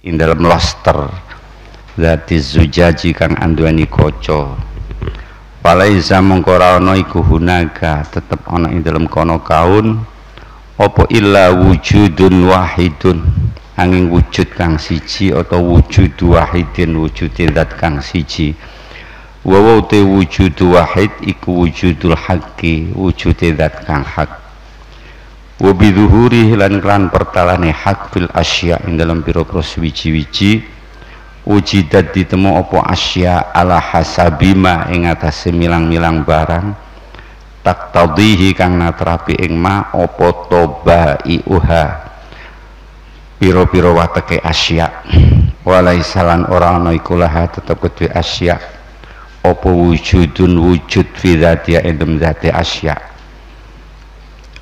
ing dalam loster zati zujaji kang anduweni kaca walaisa mongko ora ana iku hunaga tetep ana ing dalam kono kaun apa illa wujudun wahidun angin wujud kang siji atau wujud wahidin wujud zat kang siji wa te wujud wahid iku wujudul haqqi wujud zat kang hak wa bidzuhuri lan klan pertalane hak fil asya ing dalam pira-pira wiji-wiji wujidat ditemu apa asya ala hasabima ing atase milang-milang barang tak tadihi kang natrapi ing ma apa tobaiuha pira-pira wateke asya walaisalan ora ana iku laha tetep kedue asya apa wujudun wujud fi dzati ing dzati asya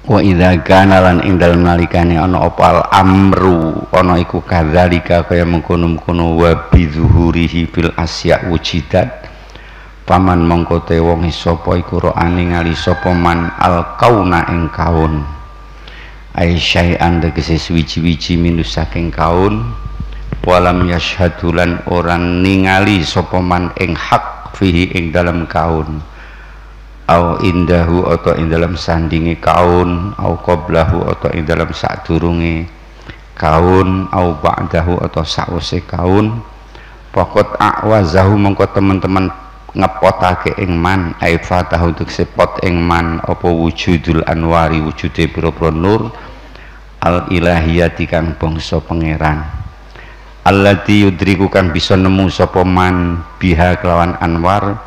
wa idza kana lan ing dalem nalikane ana apa al amru ana iku kadzalika kaya mengkono-mengkono wa bizuhurihi fil asya wujidat paman mongko te wong sapa iku roane ngali sapa man al kauna ing kaun ai syai'an tegese wiji-wiji minus saking kaun walam yashhadulan orang ningali sapa man ing hak fihi ing dalam kaun au indahu atau ing dalam sandingi kaun au qablahu atau ing dalam sadurunge kaun au ba'dahu atau sause kaun pokot a'wazahu mongko teman-teman ngepotake ing man ai fatahu tuk sepot ing man apa wujudul anwari wujude pira-pira nur al ilahiyati kang bangsa pangeran allati yudriku kang bisa nemu sapa man biha kelawan anwar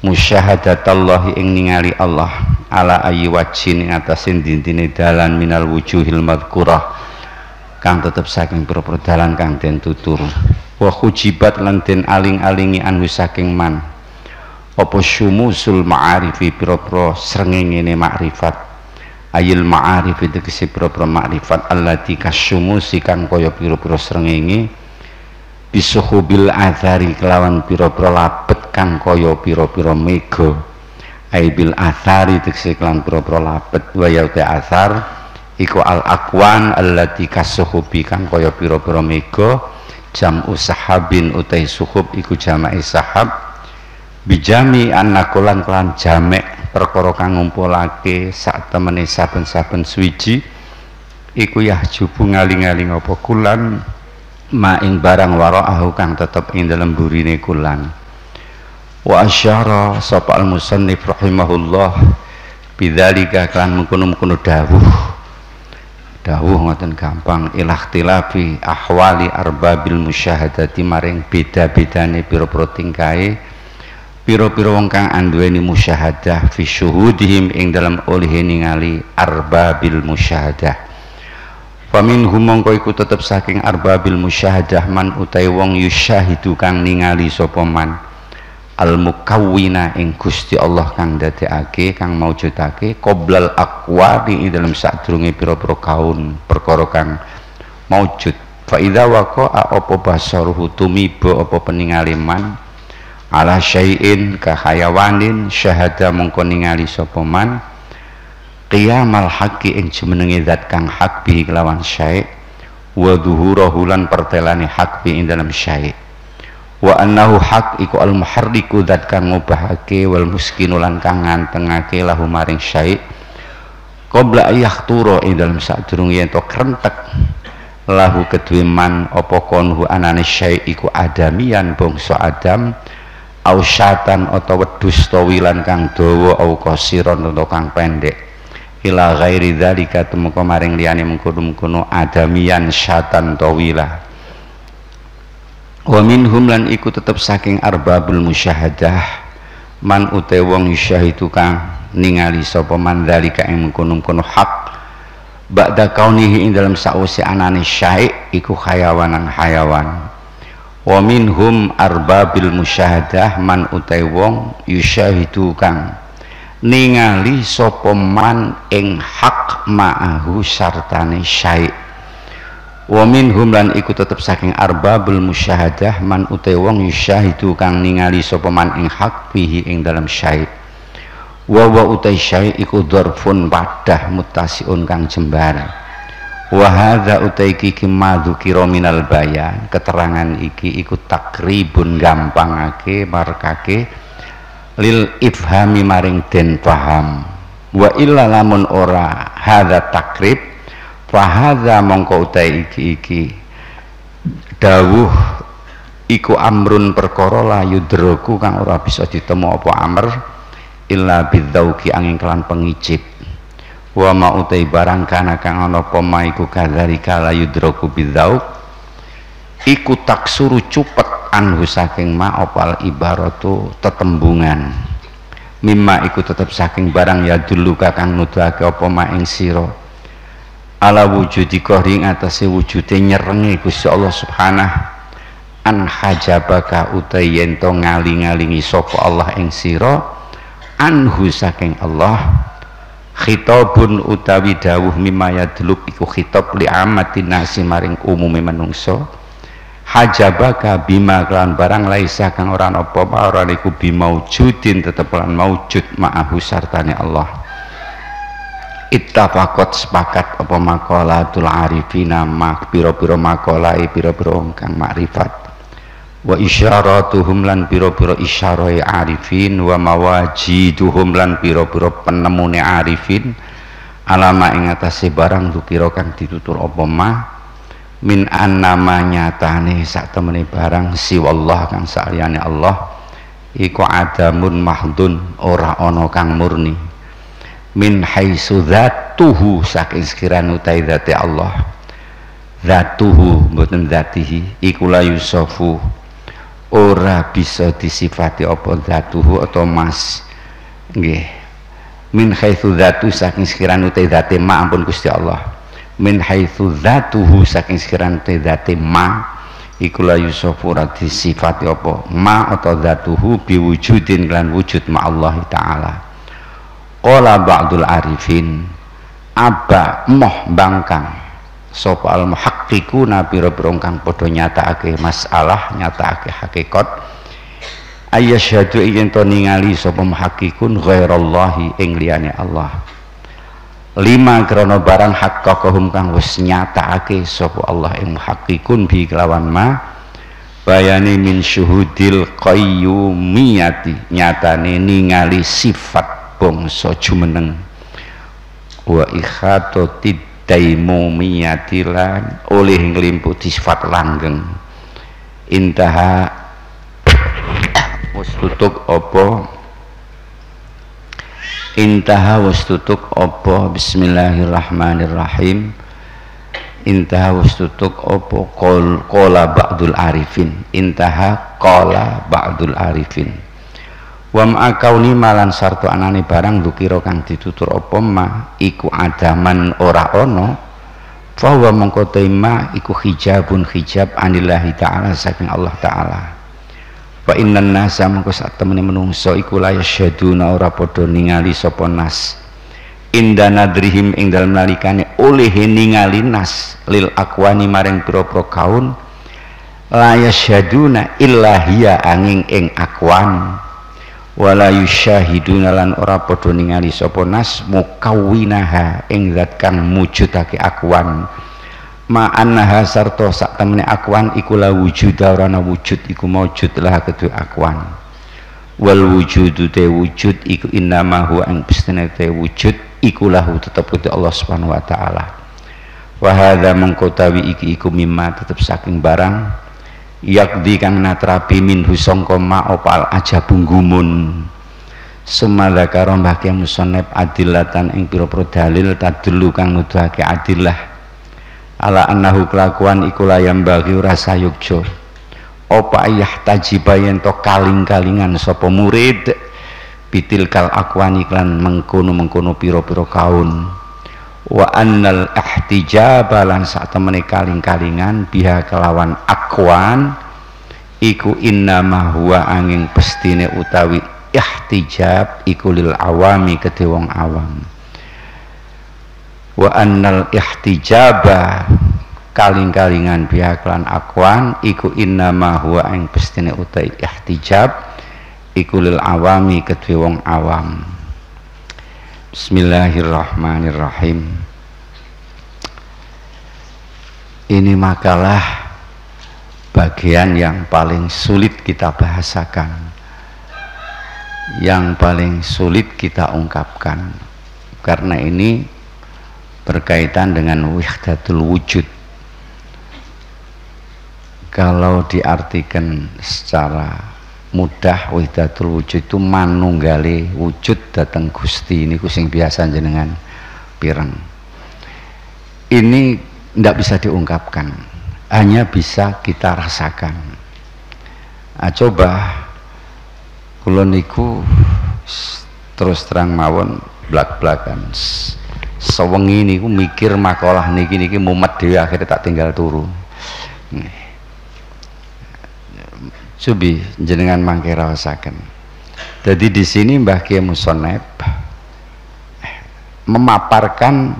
musyahadatallahi ing ningali Allah ala ayi wajhin ing atase dintine dalan minal wujuhil madhkurah kang tetep saking pira-pira dalan kang den tutur wa khujibat lan den aling-alingi anhu saking man apa syumusul ma'arifi pira-pira srengenge makrifat ayil ma'arifi tegese pira-pira makrifat allati kasyumusi kang kaya pira-pira srengenge bisuhubil athari kelawan pira-pira labet kang kaya pira-pira mega aibil athari tegese kelawan pira-pira labet wa yauti athar iku al akwan allati kasuhubi kang kaya pira-pira mega jam'u sahabin utai suhub iku jama'i sahab bijami anakulan kelan jamek perkara kang ngumpulake sak temene saben-saben swiji iku yahjubu ngaling-aling apa kulan ma ing barang wara'ahu kang tetep ing dalem burine kulan wa asyara sapa al musannif rahimahullah bidzalika kan mengkono-mengkono dawuh ngoten gampang ilakhtilafi ahwali arbabil musyahadati maring beda-bedane pira-pira tingkae pira-pira wong kang anduweni musyahadah fi syuhudihim ing dalam oleh ningali arbabil musyahadah pamin humongko iku tetep saking arbabil musyahadah man utai wong yusyahidu kang ningali sapa man al mukawwina ing Gusti Allah kang dadekake kang maujudake qoblal aqwali ing dalam sadurunge pira-pira kaun perkara kang maujud fa idza waqa'a apa basaruhu tumiba apa peningali man ala syai'in ka hayawanin syahada mongko ningali sapa man qiyamal haqqi ing jumenenge zat kang hak bi kelawan syai' wa dhuhurahu lan pertelane hak bi ing dalam syai' wa annahu haq iku al muharriku zat kang ngubahake wal muskinu lan kang ngantengake lahu maring syai' qabla ayahturo ing dalam sadurunge yen to krentek lahu kedue man apa konhu anane syai' iku adamian bangsa adam au syatan atau wedhus tawilan kang dawa au qasiron atau kang pendek ila ghairi dzalika temeka maring liyane mengkono-mengkono adamian syatan tawila Wa minhum lan iku tetep saking arbabul musyahadah man utai wong yusyahidu kang ningali sapa man dzalika ing mengkono-kono hak ba'da kaunihi ing dalam sausi anane syai' iku hayawanan hayawan. Wa minhum arbabil musyahadah man utai wong yusyahidu kang ningali sapa man ing hak ma'ahu sartane syai'. Wa minhum lan iku tetep saking arbabul musyahadah man utai wong yusyahidu kang ningali sapa man ing hak fihi ing dalam syai'. Wa utai syai' iku dzarfun wadah muttasiun kang jembar. Wa hadza utai iki madzukira minal bayan, keterangan iki iku takribun gampangake markake lil ifhami maring den paham. Wa illa lamun ora hadza takrib fahadha mongko utai iki dawuh iku amrun perkara la yudroku kang ora bisa ditemu apa amr illa bidzauqi angin kelan pengicip. Wa ma utai barang kana kang ana apa ma iku kadzalika la yudroku bidzauq iku taksuru cupet anhu saking ma opal ibaratu tetembungan mimma iku tetep saking barang ya dulu kang nuduhake apa ma ing sira ala wujudi kohring atase wujude nyerengi Gusti Allah subhanah an hajabaka utai yento ngali-ngalingi sapa Allah ing sira anhu saking Allah khitabun utawi dawuh mimma yadlub iku khitab li amatin nasi maring umume manungsa hajabaka bima kelan barang laisa kang ora apa ora niku bimaujudin tetep lan maujud ma'ahu sartane Allah. Ittafaqat sepakat apa maqalatul arifina mak pira-pira maqalai pira-pira kang makrifat wa isyaratuhum lan pira-pira isyarahe arifin wa mawajiduhum lan pira-pira penemune arifin alama ing atase barang dukira kang ditutur apa ma min annama nyatane sak temene barang siwallah kang saliyane Allah iku adamun mahdun ora ana kang murni min haitsu dzatuhu saking sekirane utai dzate Allah dzatuhu mboten dzatihi iku la yusafu ora bisa disifati apa dzatuhu atau mas nggih min haitsu dzatu saking sekirane utai dzate ma ampun Gusti Allah min haitsu dzatuhu saking sekirane utai dzate ma iku la yusafu ora disifati apa ma atau dzatuhu biwujudin lan wujud ma Allah taala. Qala ba'dul arifin aba moh bangkang sapa al muhaqqiquna pira-pira kang padha nyatakake masalah nyatakake hakikat ayasyhadu yen to ningali sapa muhaqqiqun ghairallahi ing liyane Allah lima krana barang haqqaqahum kang wis nyatakake sapa Allah ing muhaqqiqun bi kelawan ma bayani min syuhudil qayyumiyati nyatane ningali sifat bangsa jumeneng wa ikhatotid daimumiyatilan oleh nglimputi sifat langgeng intaha wis tutuk apa intaha wis tutuk apa bismillahirrahmanirrahim intaha wis tutuk apa qala ba'dul arifin intaha qala ba'dul arifin wa ma'akauni malan sartu anane barang dukira kang ditutur apa ma iku adaman ora ana fa wa mongko tema iku hijabun hijab anillahi ta'ala saking Allah ta'ala wa innan nasa mongko sak temene menungso iku la yasyaduna ora padha ningali sapa nas inda nadrihim ing dalem nalikane oleh ningali nas lil akwani maring pira-pira kaun la yasyaduna illa hiya angin ing akwan wala yusyahiduna lan ora padha ningali sapa nas mukawwinaha ing zat kang mujudake akwan ma annaha sarta sak temene akwan iku la wujuda ora ana wujud iku maujud lah kedue akwan wal wujudu te wujud iku innama huwa ing pestine te wujud iku lahu tetep kedue Allah Subhanahu wa taala wa hadza mangkotawi iki iku mimma tetep saking barang yakdi kang natrapi min husangka ma opal aja bunggumun summa dzakara mbahke musannif adillatan ing pira-pira dalil tadullu kang nuduhake adillah ala annahu kelakuan iku layam bagi ora sayukja apa yahtajiba yen to kaling-kalingan sapa murid bitilkal akwani klan mengkono-mengkono pira-pira kaun wa annal ihtijaba lan sak temene kaling-kalingan biha kelawan akwan iku innama huwa angin pestine utawi ihtijab iku lil awami kedhe wong awam wa annal ihtijaba kaling-kalingan biha kelan akwan iku innama huwa angin pestine utawi ihtijab iku lil awami kedhe wong awam. Bismillahirrahmanirrahim. Ini makalah bagian yang paling sulit kita bahasakan, yang paling sulit kita ungkapkan, karena ini berkaitan dengan wahdatul wujud. Kalau diartikan secara mudah, wahdatul wujud itu manunggale wujud dateng Gusti. Ini sing biasa jenengan pireng. Ini tidak bisa diungkapkan, hanya bisa kita rasakan. Nah, coba kula niku terus terang mawon blak-blakan sewengi niku mikir makalah niki mumet dhewe, akhirnya tak tinggal turu. Cobi jenengan mangke rasaken. Jadi di sini Mbah Kiai Musonep memaparkan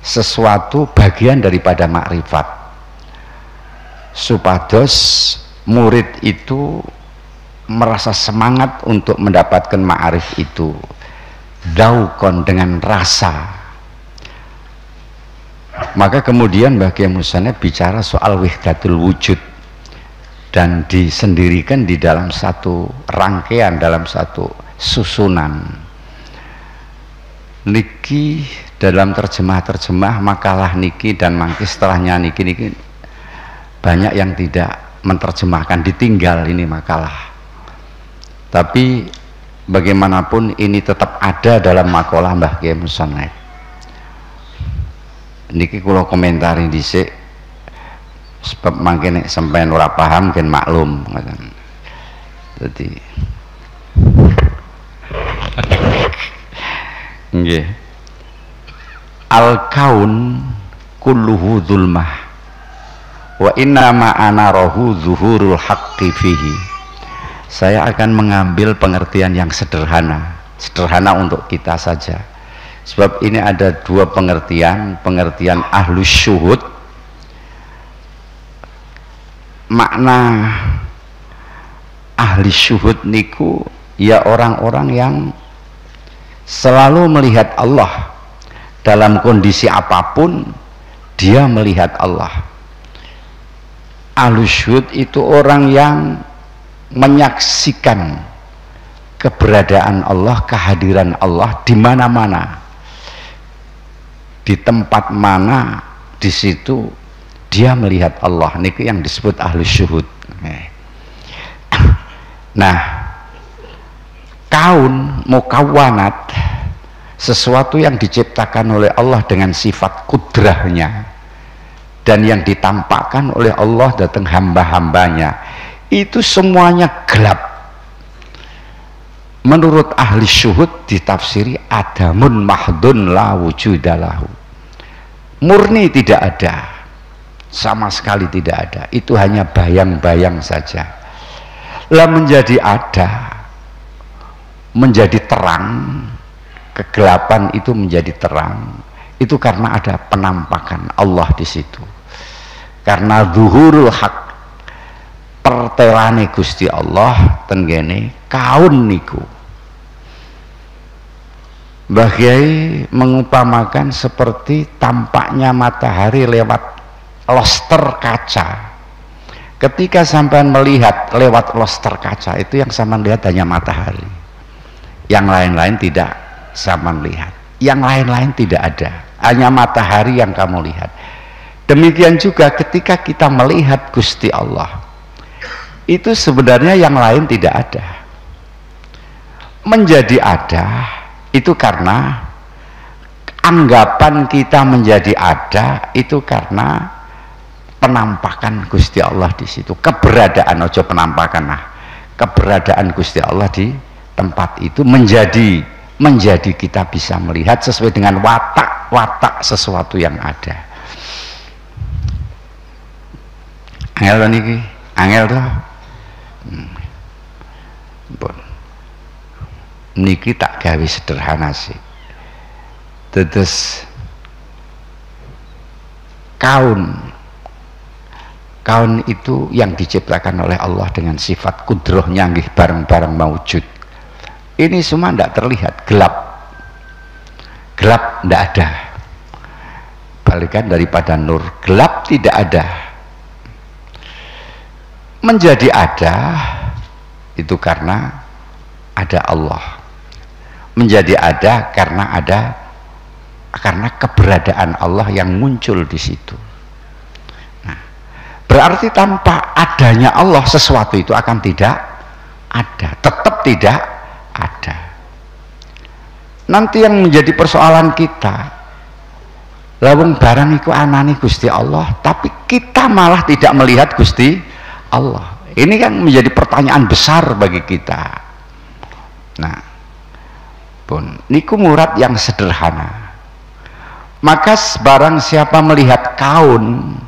sesuatu bagian daripada makrifat, supados murid itu merasa semangat untuk mendapatkan ma'arif itu daukon dengan rasa. Maka kemudian Mbah Kiai Musonep bicara soal wahdatul wujud dan disendirikan di dalam satu rangkaian, dalam satu susunan. Niki dalam terjemah makalah niki dan mangke setelahnya niki banyak yang tidak menerjemahkan, ditinggal ini makalah. Tapi bagaimanapun ini tetap ada dalam makalah Mbah Kiai Musonep. Niki kula komentari dhisik sebab mangke nek sampean ora paham kan maklum ngoten. Dadi nggih. Al-kaun kulluhu dzulmah wa inna ma anarahu zuhurul haqqi fihi. Saya akan mengambil pengertian yang sederhana untuk kita saja. Sebab ini ada dua pengertian ahlus syuhud. Makna ahli syuhud niku ya orang-orang yang selalu melihat Allah dalam kondisi apapun, dia melihat Allah. Ahli syuhud itu orang yang menyaksikan keberadaan Allah, kehadiran Allah di mana-mana, di tempat mana, di situ dia melihat Allah. Niku yang disebut ahli syuhud. Nah, kaun mukawwanat, sesuatu yang diciptakan oleh Allah dengan sifat kudrahnya dan yang ditampakkan oleh Allah datang hamba-hambanya, itu semuanya gelap. Menurut ahli syuhud ditafsiri adamun mahdun la wujudalahu, murni tidak ada, sama sekali tidak ada, itu hanya bayang-bayang saja. Lah menjadi ada, menjadi terang, kegelapan itu menjadi terang, itu karena ada penampakan Allah di situ. Karena zuhurul haq, pertelane Gusti Allah tenggene kaun niku. Mbah Kiai mengupamakan seperti tampaknya matahari lewat loster kaca. Ketika sampean melihat lewat loster kaca itu, yang sampean lihat hanya matahari, yang lain-lain tidak sampean lihat, yang lain-lain tidak ada, hanya matahari yang kamu lihat. Demikian juga ketika kita melihat Gusti Allah, itu sebenarnya yang lain tidak ada. Menjadi ada itu karena anggapan kita menjadi ada, itu karena penampakan Gusti Allah di situ, keberadaan, ojo penampakan, nah keberadaan Gusti Allah di tempat itu menjadi kita bisa melihat sesuai dengan watak sesuatu yang ada. Angel niki, angel toh. Niki tak gawe sederhana sih. Terus kaun itu yang diciptakan oleh Allah dengan sifat kudrohnya nggih bareng-bareng maujud. Ini semua tidak terlihat, gelap tidak ada, balikan daripada nur, gelap tidak ada. Menjadi ada itu karena ada Allah, menjadi ada karena keberadaan Allah yang muncul di situ. Nah, berarti tanpa adanya Allah sesuatu itu akan tidak ada, tetap tidak ada. Nanti yang menjadi persoalan kita, lawang barang iku anani Gusti Allah, tapi kita malah tidak melihat Gusti Allah. Ini kan menjadi pertanyaan besar bagi kita. Nah, pun niku murad yang sederhana. Maka barang siapa melihat kaun,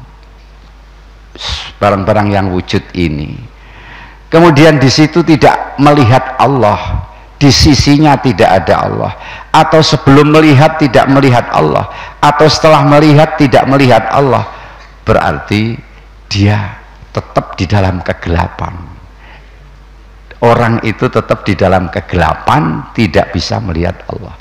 barang-barang yang wujud ini, kemudian di situ tidak melihat Allah, di sisinya tidak ada Allah, atau sebelum melihat tidak melihat Allah, atau setelah melihat tidak melihat Allah, berarti dia tetap di dalam kegelapan. Orang itu tetap di dalam kegelapan, tidak bisa melihat Allah.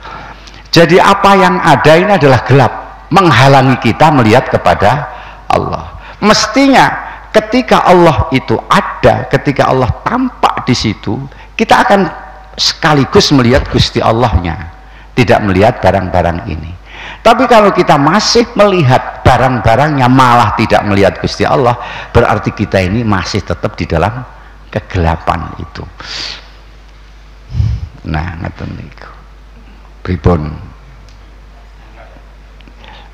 Jadi apa yang ada ini adalah gelap, menghalangi kita melihat kepada Allah. Mestinya ketika Allah itu ada, ketika Allah tampak di situ, kita akan sekaligus melihat Gusti Allahnya, tidak melihat barang-barang ini. Tapi kalau kita masih melihat barang-barangnya, malah tidak melihat Gusti Allah, berarti kita ini masih tetap di dalam kegelapan itu. Nah, ngeten niku. Pripun?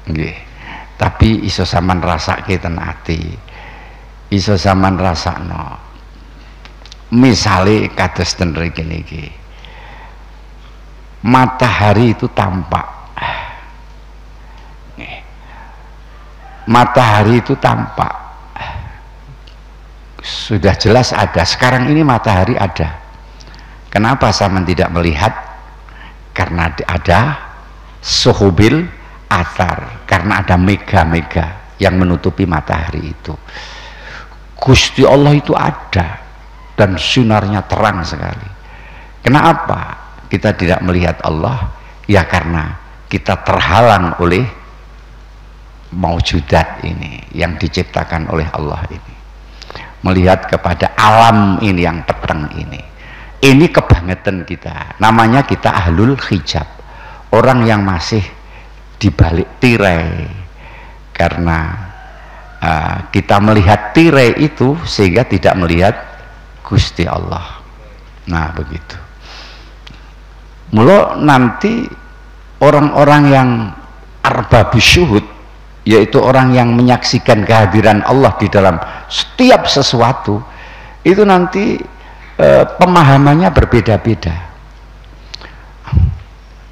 Nggih. Tapi iso sampean rasake ten ati. Iso sampean rasakno. Misale kados ten mriki niki. Matahari itu tampak. Matahari itu tampak, sudah jelas ada. Sekarang ini matahari ada. Kenapa sama tidak melihat? Karena ada suhubil athar, karena ada mega-mega yang menutupi matahari itu. Gusti Allah itu ada dan sinarnya terang sekali. Kenapa kita tidak melihat Allah? Ya karena kita terhalang oleh maujudat ini yang diciptakan oleh Allah ini, melihat kepada alam ini yang peteng ini kebangetan kita. Namanya kita ahlul hijab, orang yang masih di balik tirai, karena kita melihat tirai itu sehingga tidak melihat Gusti Allah. Nah begitu. Mula nanti orang-orang yang arbabus syuhud, yaitu orang yang menyaksikan kehadiran Allah di dalam setiap sesuatu, itu nanti pemahamannya berbeda-beda.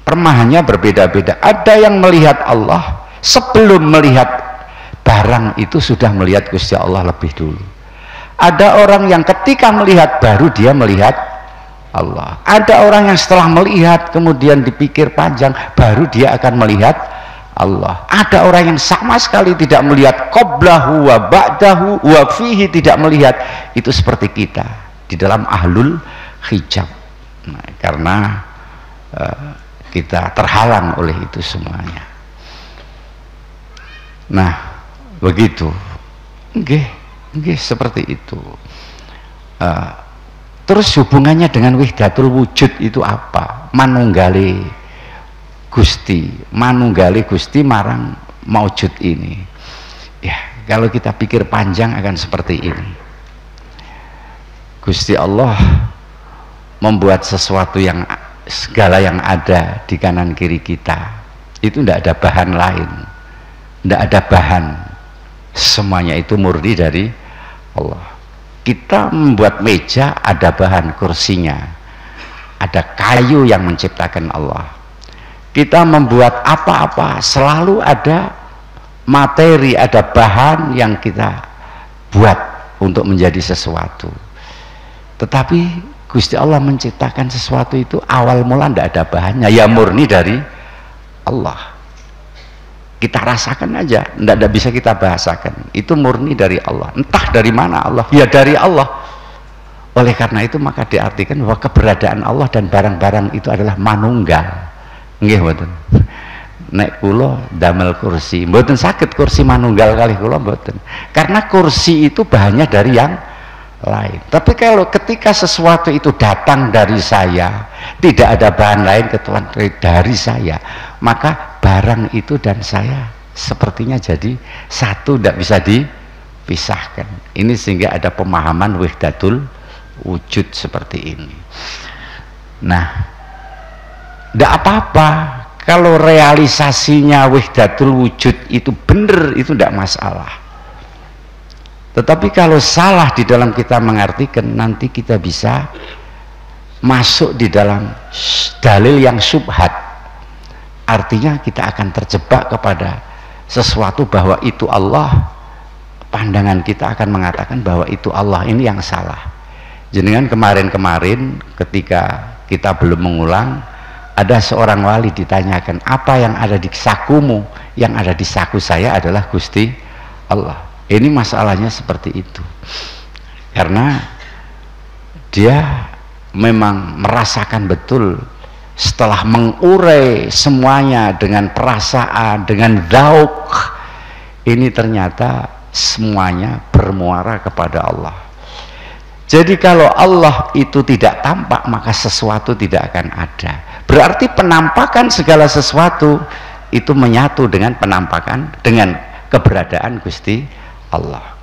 Pemahamannya berbeda-beda. Ada yang melihat Allah sebelum melihat barang itu sudah melihat Gusti Allah lebih dulu. Ada orang yang ketika melihat baru dia melihat Allah. Ada orang yang setelah melihat kemudian dipikir panjang baru dia akan melihat Allah. Ada orang yang sama sekali tidak melihat, qoblahu wa ba'dahu wa fihi, tidak melihat. Itu seperti kita di dalam ahlul hijab. Nah, karena kita terhalang oleh itu semuanya. Nah begitu. Nggih seperti itu. Terus hubungannya dengan wihdatul wujud itu apa? Manunggali Gusti, manunggali Gusti marang maujud ini. Ya, kalau kita pikir panjang akan seperti ini. Gusti Allah membuat sesuatu yang segala yang ada di kanan kiri kita itu tidak ada bahan lain, tidak ada bahan semuanya itu murni dari Allah. Kita membuat meja, ada bahan kursinya, ada kayu yang menciptakan Allah. Kita membuat apa-apa selalu ada materi, ada bahan yang kita buat untuk menjadi sesuatu. Tetapi Gusti Allah menciptakan sesuatu itu awal mula tidak ada bahannya, ya murni dari Allah. Kita rasakan aja, tidak bisa kita bahasakan, itu murni dari Allah. Entah dari mana Allah, ya dari Allah. Oleh karena itu maka diartikan bahwa keberadaan Allah dan barang-barang itu adalah manunggal. Nggih mboten. Nek kula damel kursi, mboten saged kursi manunggal kalih kula mboten. Karena kursi itu bahannya dari yang lain. Tapi kalau ketika sesuatu itu datang dari saya, tidak ada bahan lain kecuali dari saya, maka barang itu dan saya sepertinya jadi satu, tidak bisa dipisahkan. Ini sehingga ada pemahaman wahdatul wujud seperti ini. Nah, tidak apa-apa kalau realisasinya wahdatul wujud itu benar, itu tidak masalah. Tetapi kalau salah di dalam kita mengartikan, nanti kita bisa masuk di dalam dalil yang syubhat. Artinya kita akan terjebak kepada sesuatu bahwa itu Allah. Pandangan kita akan mengatakan bahwa itu Allah, ini yang salah. Jenengan kemarin-kemarin ketika kita belum mengulang, ada seorang wali ditanyakan, apa yang ada di sakumu? Yang ada di saku saya adalah Gusti Allah. Ini masalahnya seperti itu, karena dia memang merasakan betul setelah mengurai semuanya dengan perasaan, dengan dzauq, ini ternyata semuanya bermuara kepada Allah. Jadi kalau Allah itu tidak tampak, maka sesuatu tidak akan ada. Berarti penampakan segala sesuatu itu menyatu dengan penampakan, dengan keberadaan Gusti Allah.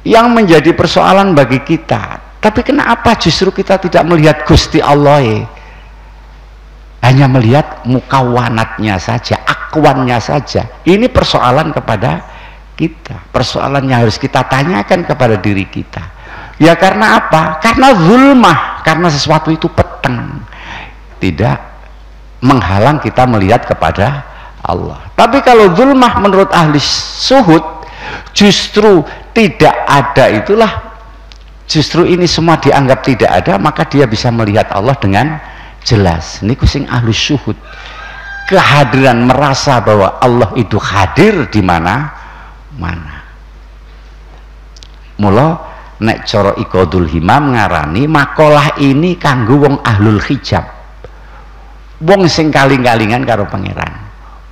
Yang menjadi persoalan bagi kita, tapi kenapa justru kita tidak melihat Gusti Allah, hanya melihat mukawanatnya saja, akwannya saja? Ini persoalan kepada kita, persoalan yang harus kita tanyakan kepada diri kita. Ya karena apa? Karena zulmah, karena sesuatu itu peteng, tidak menghalang kita melihat kepada Allah. Tapi kalau zulmah menurut ahli suhud, justru tidak ada, itulah justru ini semua dianggap tidak ada, maka dia bisa melihat Allah dengan jelas. Ini kucing ahli syuhud, kehadiran, merasa bahwa Allah itu hadir di mana-mana. Mula nek cara Iqadul Himam ngarani makalah ini kanggo wong ahlul hijab, wong sing kaling-kalingan karo pangeran,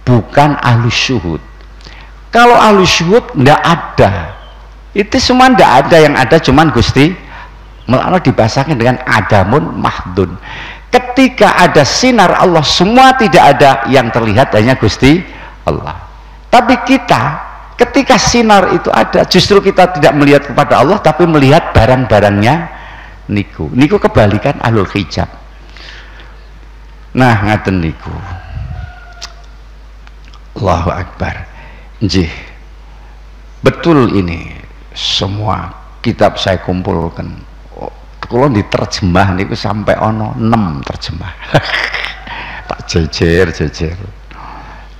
bukan ahli syuhud. Kalau ahli syuhud tidak ada, itu semua tidak ada, yang ada cuman Gusti. Malah dibahasakan dengan adamun mahdun. Ketika ada sinar Allah, semua tidak ada, yang terlihat hanya Gusti Allah. Tapi kita, ketika sinar itu ada, justru kita tidak melihat kepada Allah, tapi melihat barang-barangnya niku kebalikan ahlul hijab. Nah, ngaten niku. Allahu Akbar. Nggih, betul ini semua kitab saya kumpulkan. Kalau diterjemah niku sampai ono 6 terjemah. Tak jejer.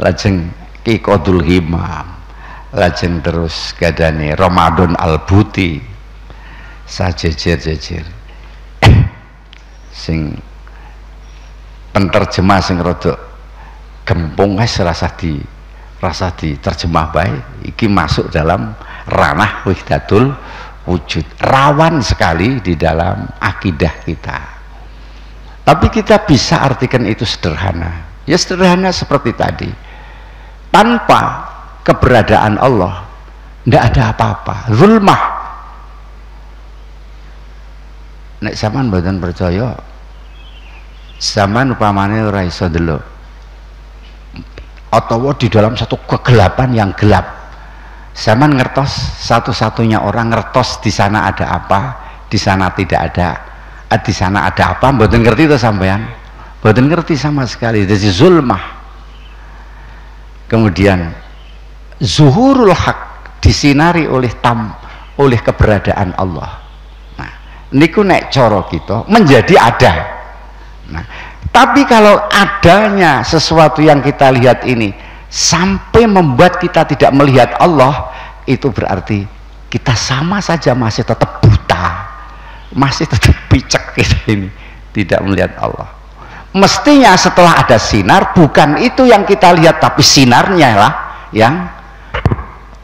Lajeng Ki Qadul Himam, lajeng terus gadane Ramadan Al-Buti, sajejer sing penterjemah sing rada gempung rasa diterjemah baik, iki masuk dalam ranah wahdatul wujud, rawan sekali di dalam akidah kita. Tapi kita bisa artikan itu sederhana, ya sederhana seperti tadi. Tanpa keberadaan Allah tidak ada apa-apa, zulmah. Nek sampean mboten percaya, sampean upamane ora iso ndelok, atau di dalam satu kegelapan yang gelap, zaman ngertos, satu-satunya orang ngertos di sana ada apa, di sana tidak ada, di sana ada apa, mboten ngerti itu sampean, mboten ngerti sama sekali. Jadi zulmah. Kemudian zuhurul haq, disinari oleh keberadaan Allah. Nah, niku nek cara kita menjadi ada. Nah, tapi kalau adanya sesuatu yang kita lihat ini sampai membuat kita tidak melihat Allah, itu berarti kita sama saja masih tetap buta, masih tetap picek kita ini, tidak melihat Allah. Mestinya setelah ada sinar, bukan itu yang kita lihat, tapi sinarnya lah yang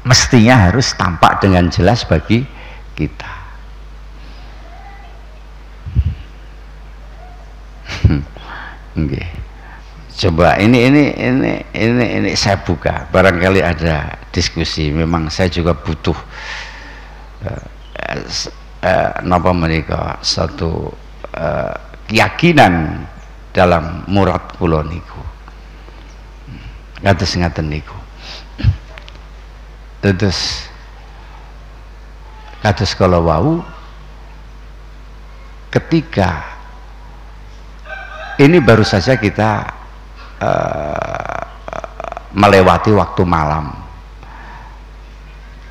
mestinya harus tampak dengan jelas bagi kita. Okay. Coba ini saya buka, barangkali ada diskusi. Memang saya juga butuh napa menika satu keyakinan dalam murad kula niku. Kados ngaten niku. Terus kados kala wau ketika ini baru saja kita melewati waktu malam,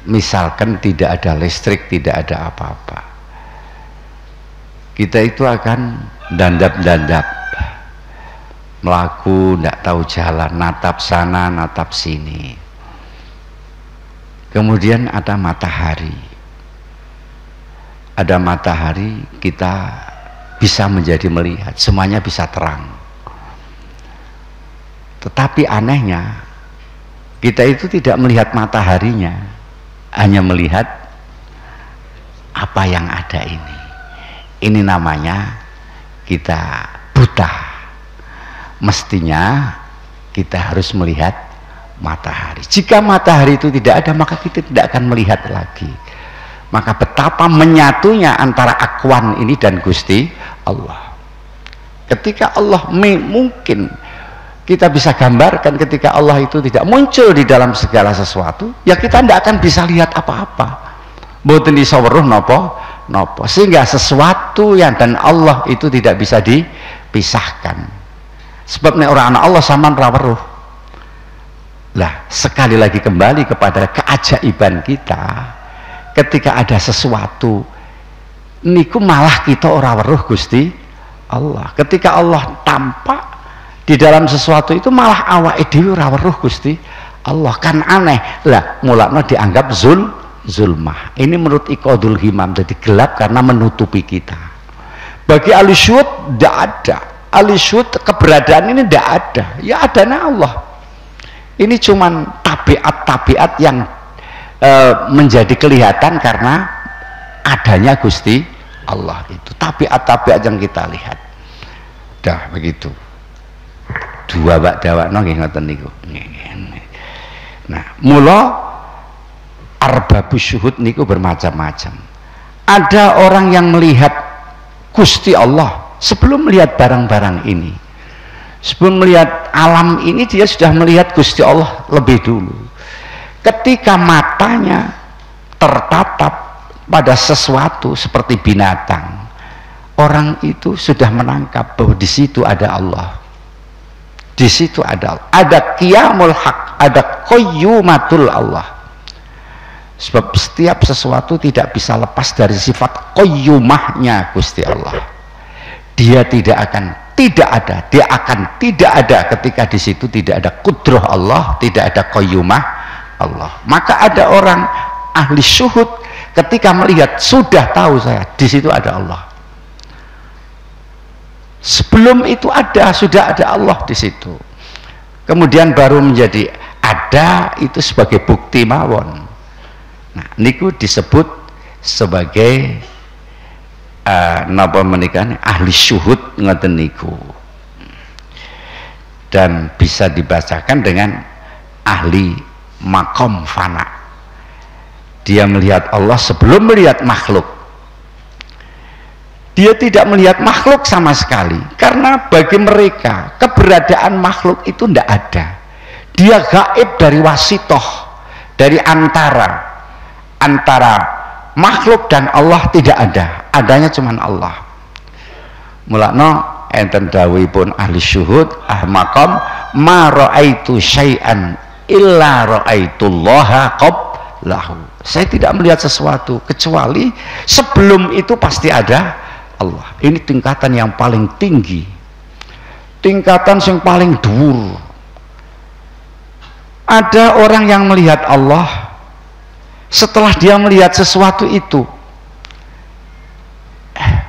misalkan tidak ada listrik, tidak ada apa-apa, kita itu akan dandap-dandap melaku, tidak tahu jalan, natap sana natap sini. Kemudian ada matahari, kita bisa menjadi melihat, semuanya bisa terang. Tetapi anehnya kita itu tidak melihat mataharinya, hanya melihat apa yang ada ini. Ini namanya kita buta. Mestinya kita harus melihat matahari. Jika matahari itu tidak ada, maka kita tidak akan melihat lagi. Maka betapa menyatunya antara akwan ini dan Gusti Allah. Ketika Allah mungkin kita bisa gambarkan, ketika Allah itu tidak muncul di dalam segala sesuatu, ya kita tidak akan bisa lihat apa-apa. Mboten iso weruh napa, sehingga sesuatu yang dan Allah itu tidak bisa dipisahkan. Sebab nek ora ana Allah sampean ra weruh. Lah, sekali lagi kembali kepada keajaiban kita, ketika ada sesuatu niku malah kita ora weruh Gusti Allah. Ketika Allah tampak di dalam sesuatu itu malah awake dhewe ora weruh Gusti Allah. Kan aneh. Lah, mulakno dianggap zulmah. Ini menurut Iqadul Himam, jadi gelap karena menutupi kita. Bagi ahli syuhud tidak ada. Ahli syuhud keberadaan ini tidak ada. Ya adanya Allah. Ini cuman tabiat-tabiat yang menjadi kelihatan karena adanya Gusti Allah itu. Tabiat-tabiat yang kita lihat. Dah begitu. Dua bak dawakno nggih ngoten niku. Nah, mula arbabus syuhud niku bermacam-macam. Ada orang yang melihat Gusti Allah sebelum melihat barang-barang ini. Sebelum melihat alam ini, dia sudah melihat Gusti Allah lebih dulu. Ketika matanya tertatap pada sesuatu seperti binatang, orang itu sudah menangkap bahwa di situ ada Allah. Di situ ada Allah. Ada qiyamul haq, ada qayyumatul Allah. Sebab setiap sesuatu tidak bisa lepas dari sifat qayyumahnya Gusti Allah. Dia tidak akan tidak ada, dia akan tidak ada ketika di situ tidak ada kudrah Allah, tidak ada qayyumah Allah. Maka ada orang ahli syuhud ketika melihat, sudah tahu saya di situ ada Allah. Sebelum itu ada, sudah ada Allah di situ. Kemudian baru menjadi ada itu sebagai bukti mawon. Nah, niku disebut sebagai napa menikah ahli syuhud ngoten niku. Dan bisa dibacakan dengan ahli makom fana. Dia melihat Allah sebelum melihat makhluk. Dia tidak melihat makhluk sama sekali, karena bagi mereka keberadaan makhluk itu tidak ada. Dia gaib dari wasitoh, dari antara makhluk dan Allah tidak ada. Adanya cuman Allah. Mulakno enten dawuhipun ahli syuhud ahmaqam ma raaitu syai'an illa ra'aitullaha lahu. Saya tidak melihat sesuatu kecuali sebelum itu pasti ada Allah. Ini tingkatan yang paling tinggi, tingkatan yang paling dhuwur. Ada orang yang melihat Allah setelah dia melihat sesuatu itu.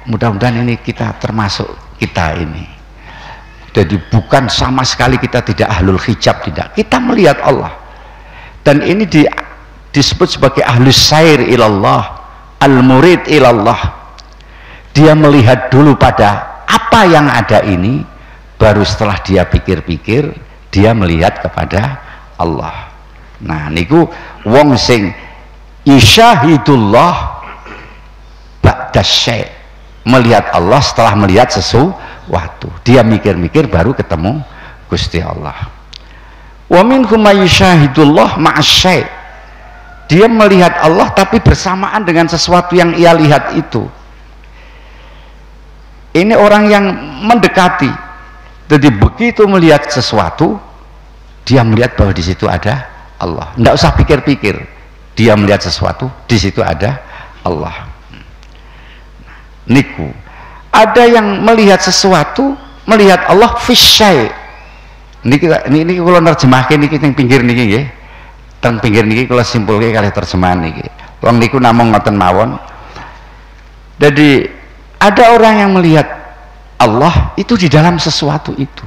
Mudah-mudahan ini kita termasuk kita ini. Jadi bukan sama sekali kita tidak ahlul hijab, tidak. Kita melihat Allah. Dan ini disebut sebagai ahlus sair ilallah, al-murid ilallah. Dia melihat dulu pada apa yang ada ini, baru setelah dia pikir-pikir, dia melihat kepada Allah. Nah niku wong sing isyahidullah ba'da syai', melihat Allah setelah melihat sesuatu. Dia mikir-mikir baru ketemu Gusti Allah. Wa minhum may yusyahidullah ma'asyai', dia melihat Allah tapi bersamaan dengan sesuatu yang ia lihat itu. Ini orang yang mendekati. Jadi begitu melihat sesuatu, dia melihat bahwa di situ ada Allah. Tidak usah pikir-pikir, dia melihat sesuatu, di situ ada Allah. Niku ada yang melihat sesuatu, melihat Allah fisyai. Ini kalau nerjemahkan niki teng pinggir niki nggih. Teng pinggir niki kalau simpulke kali terjemahan niki. Wong niku namung ngoten mawon. Jadi ada orang yang melihat Allah itu di dalam sesuatu itu.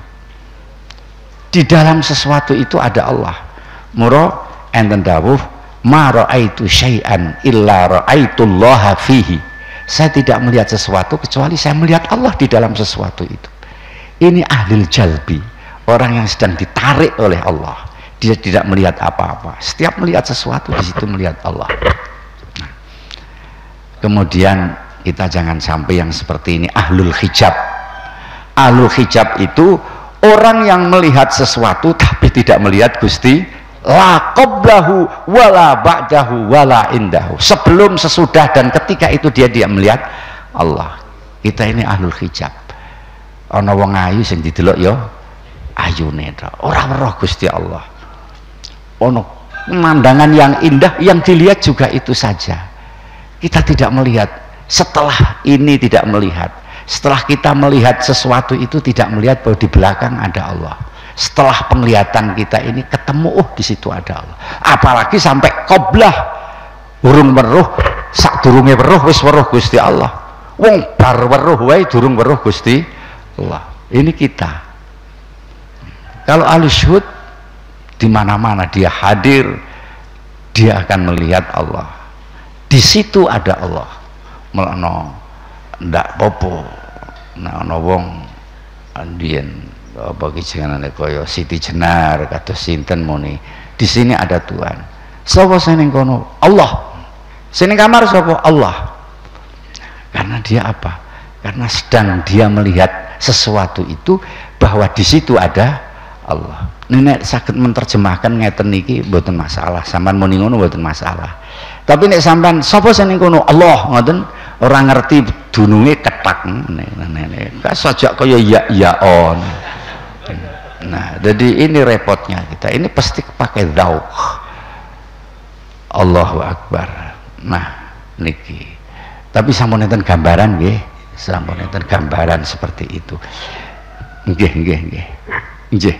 Di dalam sesuatu itu ada Allah. Muro enten dawuh ma raaitu syai'an illa raaitullaha fihi. Saya tidak melihat sesuatu kecuali saya melihat Allah di dalam sesuatu itu. Ini ahlul jalbi, orang yang sedang ditarik oleh Allah. Dia tidak melihat apa-apa. Setiap melihat sesuatu di situ melihat Allah. Nah, kemudian kita jangan sampai yang seperti ini, ahlul hijab. Ahlul hijab itu orang yang melihat sesuatu tapi tidak melihat Gusti, la qablahu wala ba'dahu wala indahu. Sebelum, sesudah, dan ketika itu dia melihat Allah. Kita ini ahlul hijab. Ana wong ayu sing didelok ya ayune tok, ora weruh Gusti Allah. Ana pemandangan yang indah yang dilihat juga itu saja. Kita tidak melihat. Setelah ini tidak melihat. Setelah kita melihat sesuatu itu tidak melihat bahwa di belakang ada Allah. Setelah penglihatan kita ini ketemu, oh di situ ada Allah. Apalagi sampai qoblah, burung weruh, sak durunge weruh wis weruh Gusti Allah. Wong bar weruh wae durung weruh Gusti Allah. Ini kita. Kalau ahli syuhud di mana-mana dia hadir, dia akan melihat Allah. Di situ ada Allah. Melano ndak popo. Nah ana wong andien apa kijenengane kaya Siti Jenar kados sinten muni. Di sini ada Tuhan. Sapa sing ning kono? Allah. Sing ning kamar sapa? Allah. Karena dia apa? Karena sedang dia melihat sesuatu itu bahwa di situ ada Allah. Nek saged menerjemahkan ngeten niki mboten masalah. Sampeyan muni ngono mboten masalah. Tapi nek sampean sapa sing ning kono? Allah, ngoten ora ngerti dununge ketak ngene. Sajak kaya ya on. Nah, jadi ini repotnya kita. Ini pasti pakai dzauq. Allahu Akbar. Nah, niki. Tapi sampun enten gambaran nggih. Sampun enten gambaran seperti itu. Nggih, nggih, nggih. Nggih.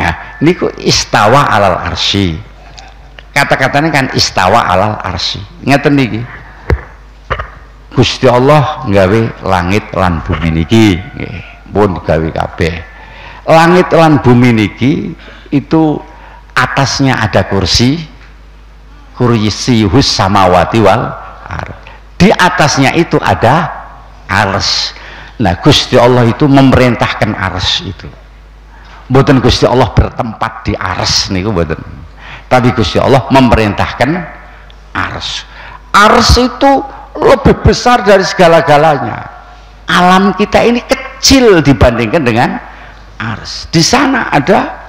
Nah, niku istawa alal arsy. Kata-katanya kan istawa alal arsy. Ngeten niki. Gusti Allah nggawe langit lan bumi niki, nggih, pun gawe kabeh. Langit lan bumi niki itu atasnya ada kursi kursiyus samawati wal ardh. Di atasnya itu ada arsy. Nah, Gusti Allah itu memerintahkan arsy itu. Mboten Gusti Allah bertempat di arsy niku mboten. Tapi Gusti Allah memerintahkan arsy. Arsy itu lebih besar dari segala-galanya. Alam kita ini kecil dibandingkan dengan arsy. Di sana ada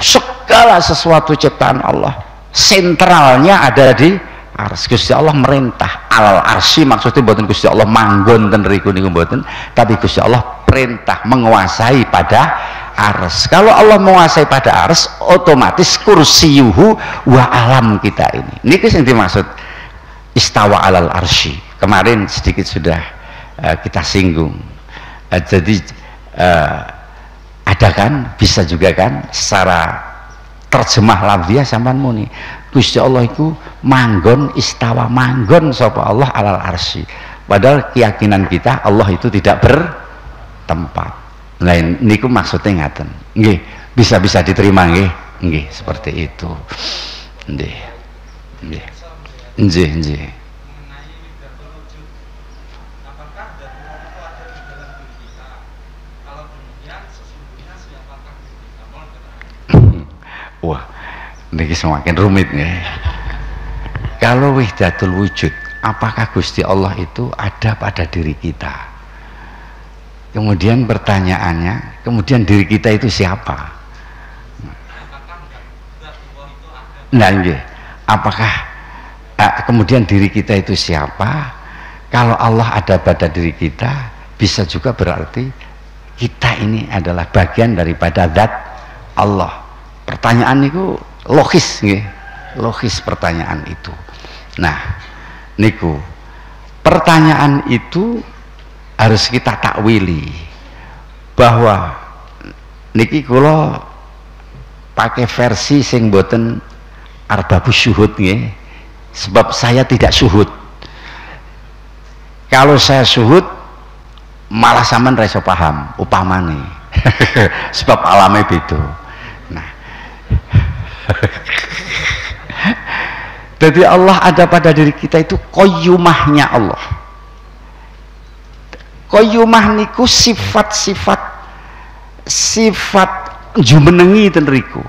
segala sesuatu ciptaan Allah. Sentralnya ada di ars. Gusti Allah merintah alal arsy, maksudnya mboten Gusti Allah manggon ten riku niku mboten, tapi Gusti Allah perintah menguasai pada ars. Kalau Allah menguasai pada ars, otomatis kursiyuhu wa alam kita ini. Niki sing dimaksud istawa alal arsy. Kemarin sedikit sudah kita singgung. Jadi ada kan, bisa juga kan secara terjemah lafziah sampean muni Gusti Allah itu manggon, istawa manggon sapa Allah alal arsy. Padahal keyakinan kita Allah itu tidak bertempat. Nah niku maksudnya ngaten. Nggih, bisa diterima nggih. Nggih, seperti itu. Nggih. Nggih. Nggih. Wah, ini semakin rumit ya. Kalau wahdatul wujud, apakah Gusti Allah itu ada pada diri kita? Kemudian pertanyaannya, kemudian diri kita itu siapa? Nah, apakah kemudian diri kita itu siapa? Kalau Allah ada pada diri kita, bisa juga berarti kita ini adalah bagian daripada zat Allah. Pertanyaan itu logis nggih, logis pertanyaan itu. Nah niku pertanyaan itu harus kita takwili, bahwa niki kula pakai versi sing boten arbabus syuhud nggih, sebab saya tidak syuhud. Kalau saya syuhud malah sampean ra iso paham upamane sebab alame beda. Nah jadi Allah ada pada diri kita itu qayyumahnya Allah. Qayyumah niku sifat jumenengi ten riku.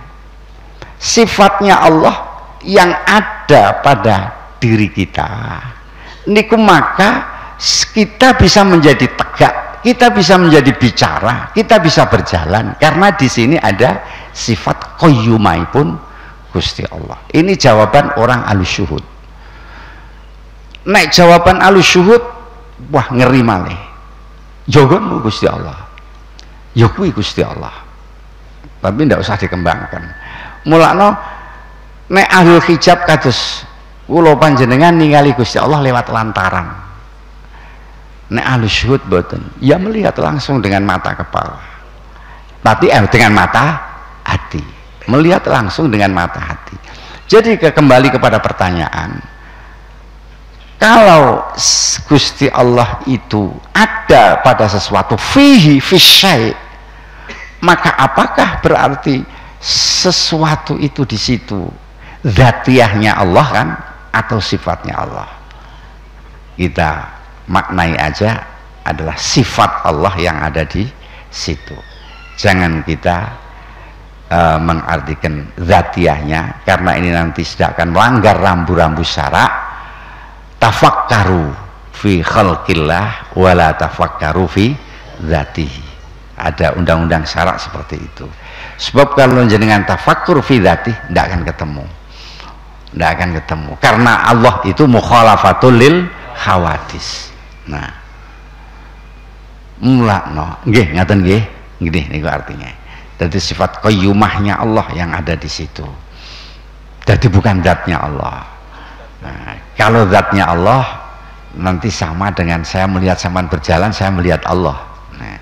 Sifatnya Allah yang ada pada diri kita niku, maka kita bisa menjadi tegak, kita bisa menjadi bicara, kita bisa berjalan karena di sini ada sifat qayyumahipun Gusti Allah. Ini jawaban orang alusyuhud. Nek jawaban alusyuhud, wah ngeri malih. Jogonmu Gusti Allah, ya kuwi Gusti Allah, tapi ndak usah dikembangkan. Mulakno nek ahlul hijab kados kula panjenengan ningali Gusti Allah lewat lantaran. Nek alusyuhud boten, ya melihat langsung dengan mata kepala, tapi dengan mata hati. Melihat langsung dengan mata hati. Jadi kembali kepada pertanyaan, kalau Gusti Allah itu ada pada sesuatu fihi fisyai, maka apakah berarti sesuatu itu di situ dzatiyahnya Allah kan, atau sifatnya Allah? Kita maknai aja adalah sifat Allah yang ada di situ. Jangan kita mengartikan zatiyahnya, karena ini nanti sudah akan melanggar rambu-rambu syarak. Tafakkaru fi khalqillah wala tafakkaru fi dzatihi. Ada undang-undang syarak seperti itu. Sebab kalau jenengan tafakkur fi dzatihi tidak akan ketemu, karena Allah itu mukhalafatul lil hawadis. Nah mulakno nggih ngaten nggih, nggih niku artinya. Jadi sifat qayyumahnya Allah yang ada di situ. Jadi bukan zatnya Allah. Nah, kalau zatnya Allah nanti sama dengan saya melihat sampean berjalan, saya melihat Allah. Nah,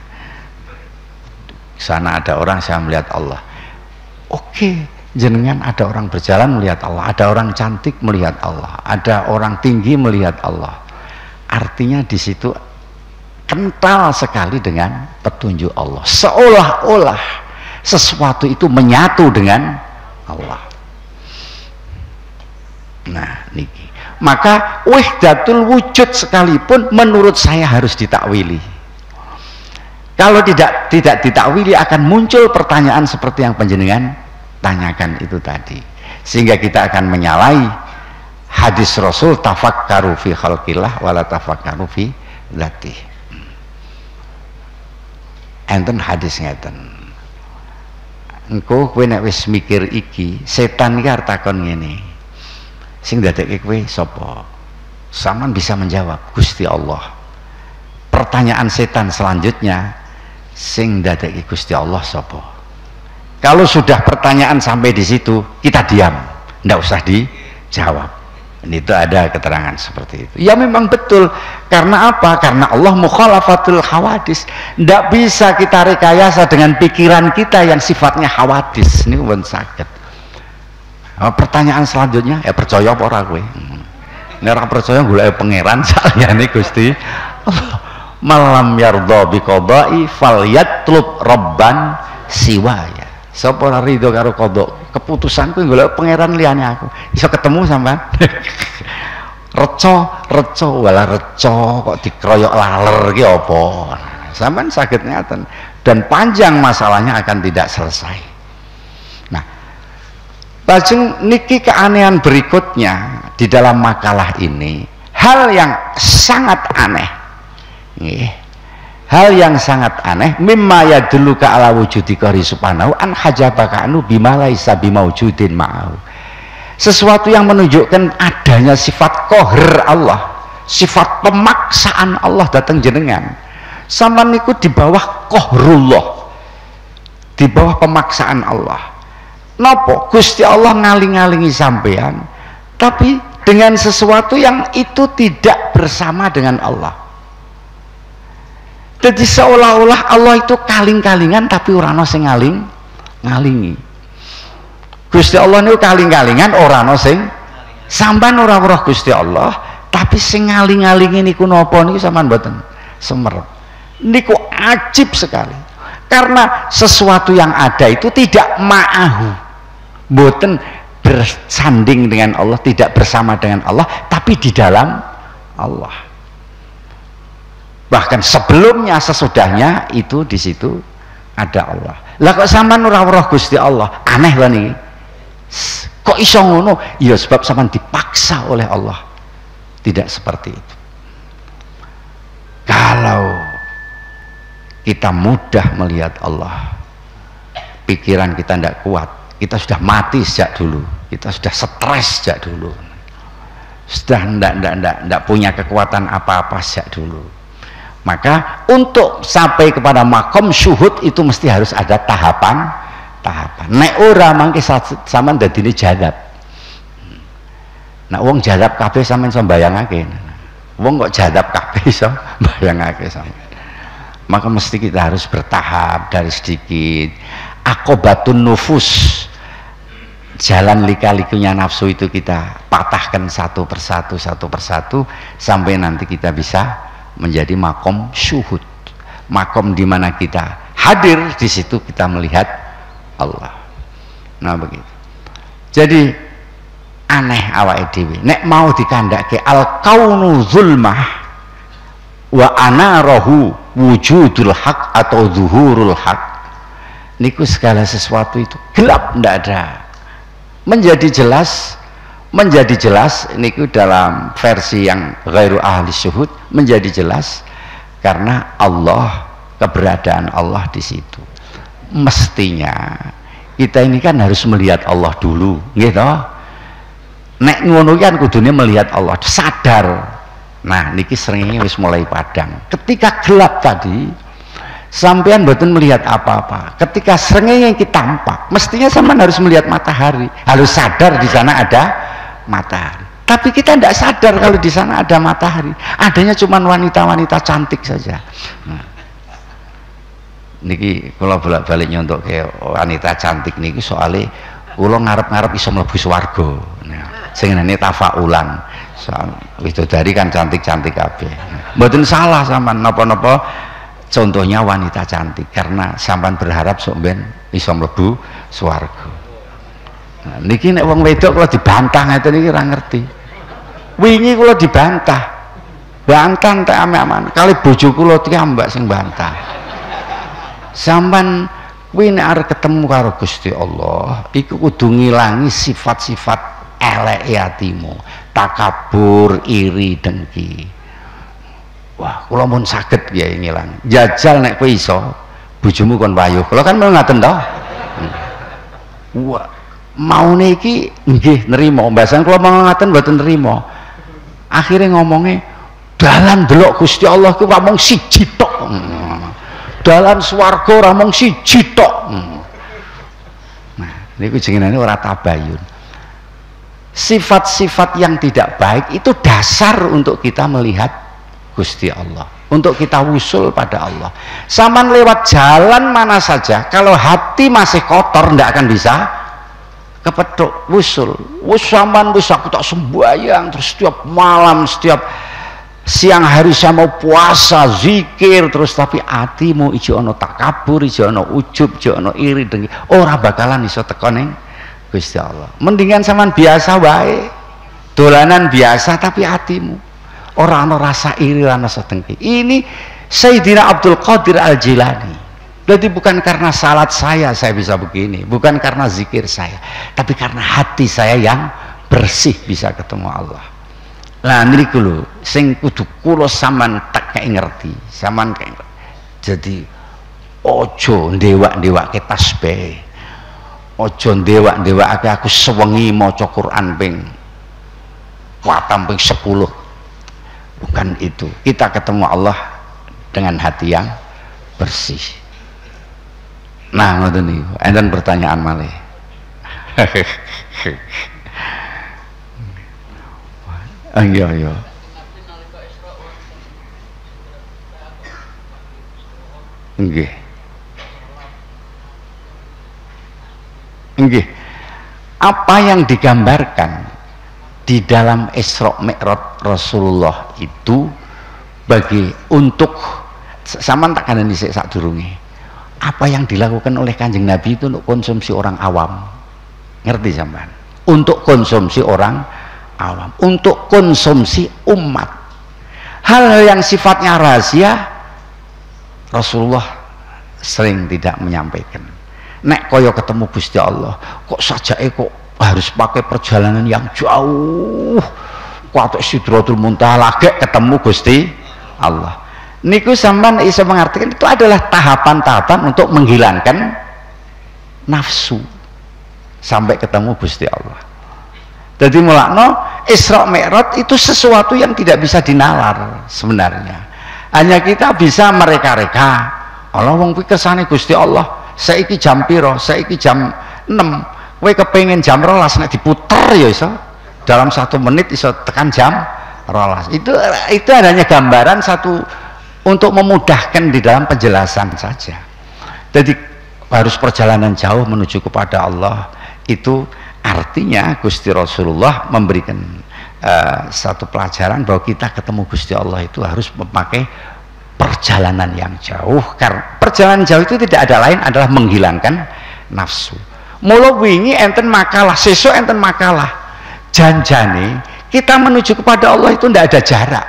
sana ada orang, saya melihat Allah. Oke, jenengan ada orang berjalan melihat Allah, ada orang cantik melihat Allah, ada orang tinggi melihat Allah. Artinya di situ kental sekali dengan petunjuk Allah. Seolah-olah sesuatu itu menyatu dengan Allah. Nah niki, maka wahdatul wujud sekalipun menurut saya harus ditakwili. Kalau tidak ditakwili akan muncul pertanyaan seperti yang panjenengan tanyakan itu tadi, sehingga kita akan menyalahi hadis Rasul tafakkaru fi khalqillah wala tafakkaru fi dzatih. Enten hadis ngeten, engko kowe nek wis mikir iki, setan iki arep takon ngene. Sing dadekke kowe sapa? Saman bisa menjawab, Gusti Allah. Pertanyaan setan selanjutnya, sing dadekke Gusti Allah sapa? Kalau sudah pertanyaan sampai di situ, kita diam, ndak usah dijawab. Itu ada keterangan seperti itu. Ya memang betul. Karena apa? Karena Allah mukhalafatul hawadis. Ndak bisa kita rekayasa dengan pikiran kita yang sifatnya hawadis. Ini pun sakit. Pertanyaan selanjutnya, ya percaya apa ora kowe? Nek ora percaya golek pangeran saliyane Gusti Allah. Malam yardha biqada'i falyatlub rabban siwaya. Sapa ora rido karo qada, keputusanku golek pangeran liyane aku. Iso ketemu sampean. Reca wala reca kok dikroyok laler ki apa? Sampean saged ngaten dan panjang masalahnya akan tidak selesai. Lajeng niki keanehan berikutnya di dalam makalah ini, hal yang sangat aneh. Hal yang sangat aneh, mimma yadulluka ala wujudi qahri subhanahu an hajabaka anu bima laisa bimaujudin ma'ahu. Sesuatu yang menunjukkan adanya sifat qahr Allah, sifat pemaksaan Allah datang jenengan. Sama niku di bawah qahrullah, di bawah pemaksaan Allah. Nopo Gusti Allah ngaling-ngalingi sampean, tapi dengan sesuatu yang itu tidak bersama dengan Allah. Jadi seolah-olah Allah itu kaling-kalingan tapi ora ana sing ngalingi. Gusti Allah niku kaling-kalingan ora ana sing sampean ora weruh Gusti Allah, tapi sing ngaling-ngalingi niku napa niku sampean mboten semerep. Niku ajib sekali. Karena sesuatu yang ada itu tidak ma'ahu, boten bersanding dengan Allah, tidak bersama dengan Allah, tapi di dalam Allah. Bahkan sebelumnya, sesudahnya itu di situ ada Allah. Lah kok sampean ora weruh Gusti Allah? Aneh lho niki. Kok iso ngono? Ya sebab sampean dipaksa oleh Allah. Tidak seperti itu. Kalau kita mudah melihat Allah, pikiran kita tidak kuat, kita sudah mati sejak dulu, kita sudah stres sejak dulu, sudah tidak punya kekuatan apa-apa sejak dulu. Maka untuk sampai kepada makom syuhud itu mesti harus ada tahapan. Nek ora mangke sampean dadine jadab. Nah wong jadab kabeh sampean iso mbayangake. Wong kok jadab kabeh iso mbayangake sampean. Maka mesti kita harus bertahap dari sedikit. Akobatun nufus, jalan lika-likunya nafsu itu kita patahkan satu persatu sampai nanti kita bisa menjadi makom syuhud, makom di mana kita hadir, di situ kita melihat Allah. Nah begitu. Jadi aneh awake dhewe nek mau dikandhake al kaunu zulmah wa anarahu wujudul haq atau zuhurul haq, niku segala sesuatu itu gelap, ndak ada. Menjadi jelas niku dalam versi yang ghairu ahli syuhud, menjadi jelas karena Allah, keberadaan Allah di situ. Mestinya kita ini kan harus melihat Allah dulu, gitu. Nek ngono kan kudune melihat Allah, sadar. Nah niki seringnya wis mulai padang. Ketika gelap tadi, sampean mboten melihat apa-apa. Ketika srengenge iki tampak, mestinya sampean harus melihat matahari, harus sadar di sana ada matahari. Tapi kita tidak sadar kalau di sana ada matahari. Adanya cuma wanita-wanita cantik saja. Nah, niki kula bolak-balik nyontok ke wanita cantik niki soalnya kula ngarep-ngarep iso mlebu swarga. Nah, sing ngene tafaulan. Widodari kan cantik-cantik kabeh. Mboten salah sampean napa-napa. Contohnya wanita cantik, karena sampean berharap sok ben iso mlebu swarga. Nah, niki nek wong wedok kula dibantah ngeten iki ora ngerti. Wingi kula dibantah. Bantan tak ame-aman. Kali bojo kula tiambak sing bantah. Sampean kuwi nek arep ketemu karo Gusti Allah, iku kudu ngilangi sifat-sifat elek atimu, takabur, iri, dengki. Wah, kula mun saged ya ngilang. Jajal nek kowe iso, bojomu kon wayuh. Kula kan mau ngaten to. Wah, maune iki nggih nerima, mbasan kula ngaten mboten nerima. Akhirnya ngomongnya dalan delok Gusti Allah ku ora mung siji tok. Dalan swarga ora mung siji tok. Nah, niku jenengane ora tabayun. Sifat-sifat yang tidak baik itu dasar untuk kita melihat Gusti Allah, untuk kita wusul pada Allah. Saman lewat jalan mana saja, kalau hati masih kotor ndak akan bisa kepethuk wusul. Wis sampean wis aku tak sembahyang terus setiap malam, setiap siang hari saya mau puasa, zikir terus, tapi hatimu ijo ana takabur, ijo ana ujub, ijo ana iri dengki, ora bakalan iso teko ning Gusti Allah. Mendingan sampean biasa wae, dolanan biasa tapi hatimu ora ana rasa iri, ora ana rasa dengki. Ini Sayyidina Abdul Qadir Al-Jilani. Jadi bukan karena salat saya bisa begini, bukan karena zikir saya, tapi karena hati saya yang bersih bisa ketemu Allah. Lah niku lho sing kudu kula sampean tak kayak ngerti, sampean kayak. Jadi ojo ndewak-ndewake tasbih. Ojo ndewak-ndewake aku sewengi maca Quran ping khatam ping 10. Bukan itu. Kita ketemu Allah dengan hati yang bersih. Nah, ngoten niku. Enten pertanyaan malih. Iya. Nggih. Nggih. Apa yang digambarkan di dalam Isra Mi'raj Rasulullah itu untuk sampean tak kandhani sik sadurunge. Apa yang dilakukan oleh Kanjeng Nabi itu untuk konsumsi orang awam, ngerti sampean? Untuk konsumsi orang awam, untuk konsumsi umat. Hal-hal yang sifatnya rahasia Rasulullah sering tidak menyampaikan. Nek koyo ketemu Gusti Allah kok sajake kok harus pakai perjalanan yang jauh, kok Sidratul Muntaha lagi ketemu Gusti Allah. Niku sampean bisa mengartikan itu adalah tahapan-tahapan untuk menghilangkan nafsu sampai ketemu Gusti Allah. Jadi mulakno Isra Mi'raj itu sesuatu yang tidak bisa dinalar sebenarnya. Hanya kita bisa mereka-reka. Allah wong kuwi kersane Gusti Allah. Saiki jam piro? Saiki jam 6. Kowe kepengin jam 12 nek diputer ya iso. Dalam 1 menit iso tekan jam 12. Itu hanya gambaran satu untuk memudahkan di dalam penjelasan saja. Jadi harus perjalanan jauh menuju kepada Allah, itu artinya Gusti Rasulullah memberikan satu pelajaran bahwa kita ketemu Gusti Allah itu harus memakai perjalanan yang jauh, karena perjalanan jauh itu tidak ada lain adalah menghilangkan nafsu. Mula wingi enten makalah, sesuk enten makalah, janjane kita menuju kepada Allah itu tidak ada jarak.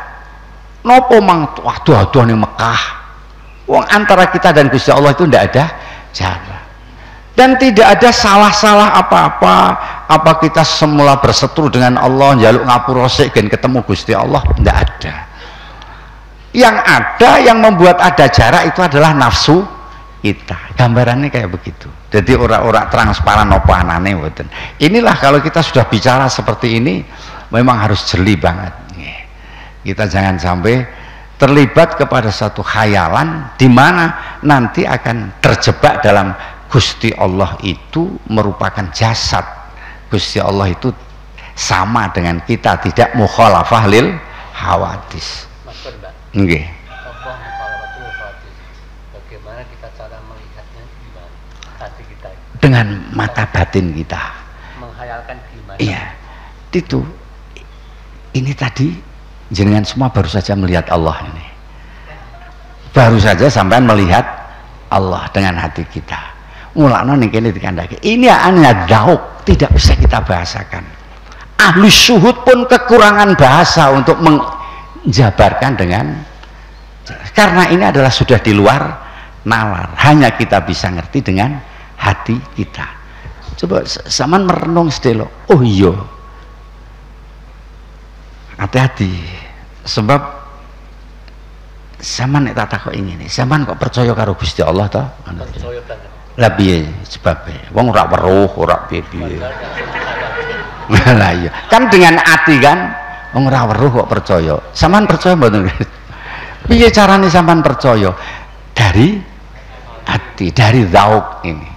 Nopo mang aduh ning Mekah. Wong antara kita dan Gusti Allah itu tidak ada jarak. Dan tidak ada salah-salah apa-apa. Apa kita semula berseteru dengan Allah, njaluk ngapura sik gen ketemu Gusti Allah, tidak ada. Yang ada, yang membuat ada jarak itu adalah nafsu kita. Gambarannya kayak begitu. Jadi orang-orang transparan apa anane mboten. Inilah kalau kita sudah bicara seperti ini memang harus jeli banget. Kita jangan sampai terlibat kepada satu khayalan di mana nanti akan terjebak dalam Gusti Allah itu merupakan jasad. Gusti Allah itu sama dengan kita, tidak mukhalafah lil hawadis. Nggih. Bagaimana kita cara melihatnya gimana? Hati kita. Dengan mata batin kita. Menghayalkan gimana? Iya. Itu. Ini tadi jenengan semua baru saja melihat Allah ini, baru saja sampean melihat Allah dengan hati kita. Mulakno ning kene dikandhaki ini hanya dauk, tidak bisa kita bahasakan. Ahli syuhud pun kekurangan bahasa untuk menjabarkan dengan, karena ini adalah sudah di luar nalar, hanya kita bisa ngerti dengan hati kita. Coba sampean merenung sedelo, oh iya, hati-hati, sebab sampean nek tak kok ingin, sampean kok percaya karo Gusti Allah toh? Percaya banget. Lah piye sebabe? Wong ora weruh, ora piye-piye. Lah iya. Kan dengan ati kan, wong ora weruh kok percaya. Sampean percaya mboten? Piye carane sampean percaya? Dari hati, dari zauk ini.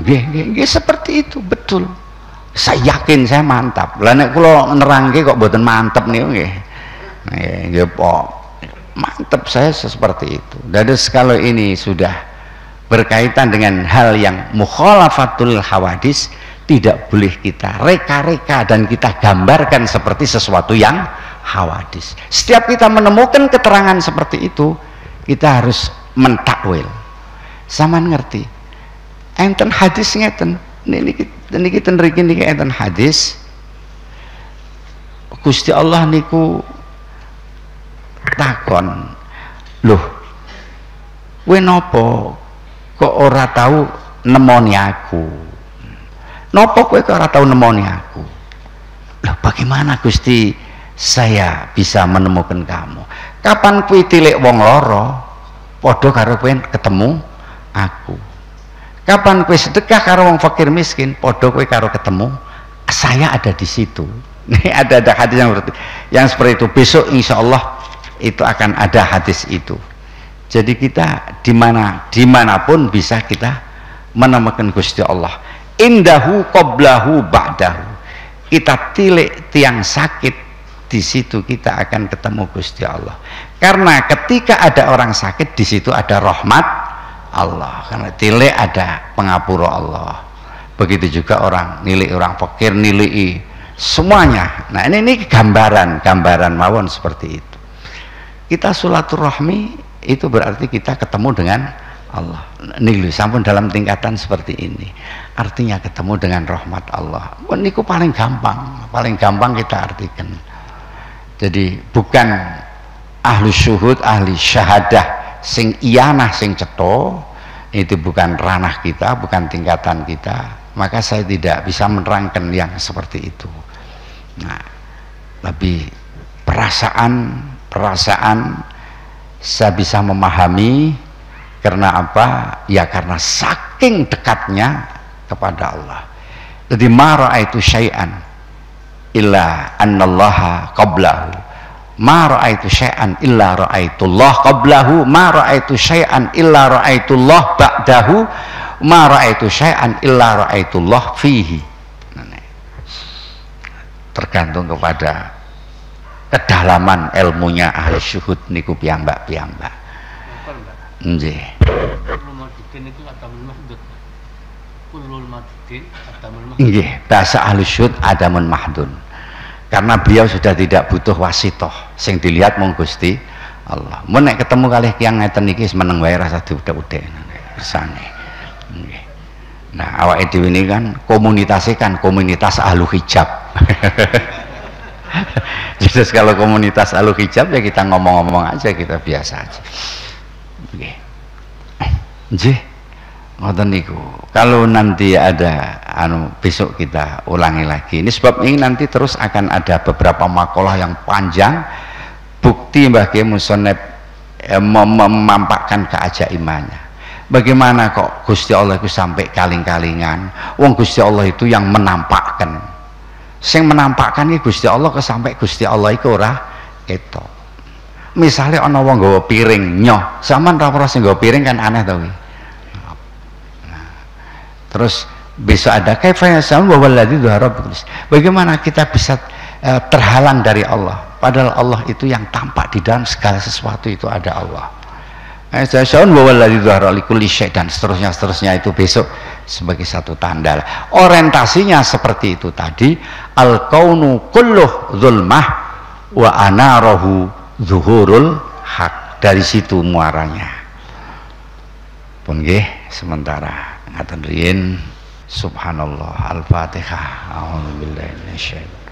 Nggih seperti itu, betul. Saya yakin, saya mantap. Lah nek kula nerangke kok mboten mantep niku nggih. Nggih mantep saya seperti itu. Dan kalau ini sudah berkaitan dengan hal yang mukhalafatul hawadis, tidak boleh kita reka-reka dan kita gambarkan seperti sesuatu yang hawadis. Setiap kita menemukan keterangan seperti itu, kita harus mentakwil. Saman ngerti enten hadis ngeten niki ten mriki niki enten hadis Gusti Allah niku takon, loh kowe napa kok ora tahu nemoni aku? Napa kowe kok ora tahu nemoni aku? Loh bagaimana Gusti saya bisa menemukan kamu? Kapan kowe tilik wong loro padha karo kowe ketemu aku? Kapan kowe sedekah karo wong fakir miskin padha kowe karo ketemu saya ada di situ. Ini ada hadis yang seperti itu. Besok insya Allah itu akan ada hadis itu. Jadi kita dimanapun bisa kita menemukan Gusti Allah. Indahu qablahu ba'dahu. Kita tilik tiang sakit, di situ kita akan ketemu Gusti Allah. Karena ketika ada orang sakit, di situ ada rahmat Allah. Karena tilik ada pengapura Allah. Begitu juga orang nilik orang fakir, nilai semuanya. Nah ini gambaran mawon seperti itu. Kita silaturahmi itu berarti kita ketemu dengan Allah. Nilu sampun dalam tingkatan seperti ini. Artinya ketemu dengan rahmat Allah. Niku paling gampang kita artikan. Jadi bukan ahli syuhud, ahli syahadah sing iyanah sing cetha, itu bukan ranah kita, bukan tingkatan kita. Maka saya tidak bisa menerangkan yang seperti itu. Nah, lebih perasaan saya bisa memahami. Karena apa? Ya karena saking dekatnya kepada Allah. Jadi ma ra'aitu syai'an illa annallaha qablahu, ma ra'aitu syai'an illa ra'aitullah qablahu, ma ra'aitu syai'an illa ra'aitullah ba'dahu, ma ra'aitu syai'an illa ra'aitullah fihi. Tergantung kepada kedalaman ilmunya ahli syuhud niku piyambak-piyambak. Nggih. Nggih, bahasa ahli syuhud adamun mahdun. Karena beliau sudah tidak butuh wasitoh, sing dilihat mung Gusti Allah. Mun nek ketemu kalih tiyang ngeten iki meneng wae rasa diudek-udek bersane. Nggih. Nah, awake dhewe ini kan komunitasnya kan komunitas ahlu hijab. Jadi kalau komunitas ahlu hijab ya kita ngomong-ngomong aja, kita biasa aja. Nggih. Nggih. Ngoten niku. Kalau nanti ada besok kita ulangi lagi. Ini sebab ini nanti terus akan ada beberapa makalah yang panjang bukti Mbah Kiai Musonep memampakkan keajaibannya. Bagaimana kok Gusti Allah itu sampai kaling-kalingan? Wong Gusti Allah itu yang menampakkan. Sing menampakkan iki Gusti Allah kesampai Gusti Allah iku ora ketok. Misalnya ana wong nggawa piring nyoh, sampean ra ora sing nggawa piring kan aneh to kuwi. Nah, terus besok ada kaifa yasam wa walladzi dzahara bikullis. Bagaimana kita bisa terhalang dari Allah? Padahal Allah itu yang tampak di dalam segala sesuatu itu ada Allah. Syaun wa walladzi dzahara likulli syai' dan seterusnya itu besok sebagai satu tanda. Orientasinya seperti itu tadi, al kaunu kulluh zulmah wa anarahu zuhurul haq. Dari situ muaranya. Pun nggih sementara ngaten riyin. Subhanallah. Al-Fatihah. A'udzubillahi minasyaitonir